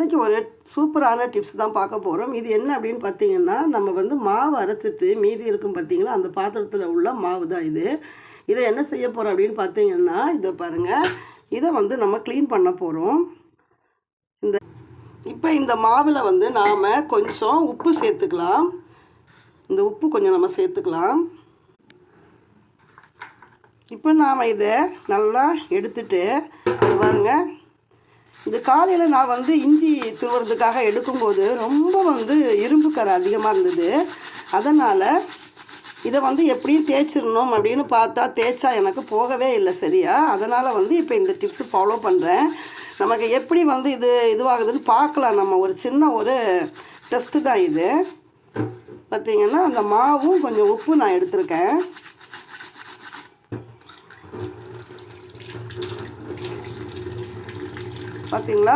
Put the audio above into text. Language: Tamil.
இன்றைக்கி ஒரு சூப்பரான டிப்ஸ் தான் பார்க்க போகிறோம். இது என்ன அப்படின்னு பார்த்தீங்கன்னா, நம்ம வந்து மாவு அரைச்சிட்டு மீதி இருக்கும் பார்த்தீங்களா, அந்த பாத்திரத்தில் உள்ள மாவு தான் இது. இதை என்ன செய்ய போகிறோம் அப்படின்னு பார்த்தீங்கன்னா, இதை பாருங்கள், இதை வந்து நம்ம க்ளீன் பண்ண போகிறோம். இப்போ இந்த மாவில் வந்து நாம் கொஞ்சம் உப்பு சேர்த்துக்கலாம். இந்த உப்பு கொஞ்சம் நம்ம சேர்த்துக்கலாம். இப்போ நாம் இதை நல்லா எடுத்துட்டு பாருங்கள், இந்த காலையில் நான் வந்து இஞ்சி துருவுறதுக்காக எடுக்கும்போது ரொம்ப வந்து இரும்பு கரை அதிகமாக இருந்தது. அதனால் இதை வந்து எப்படியும் தேய்ச்சிடணும் அப்படின்னு பார்த்தா தேய்ச்சா எனக்கு போகவே இல்லை சரியா. அதனால் வந்து இப்போ இந்த டிப்ஸு ஃபாலோ பண்ணுறேன். நமக்கு எப்படி வந்து இதுவாகுதுன்னு பார்க்கலாம். நம்ம ஒரு சின்ன ஒரு டெஸ்ட்டு தான் இது. பார்த்திங்கன்னா அந்த மாவும் கொஞ்சம் உப்பு நான் எடுத்திருக்கேன். பார்த்தீங்களா,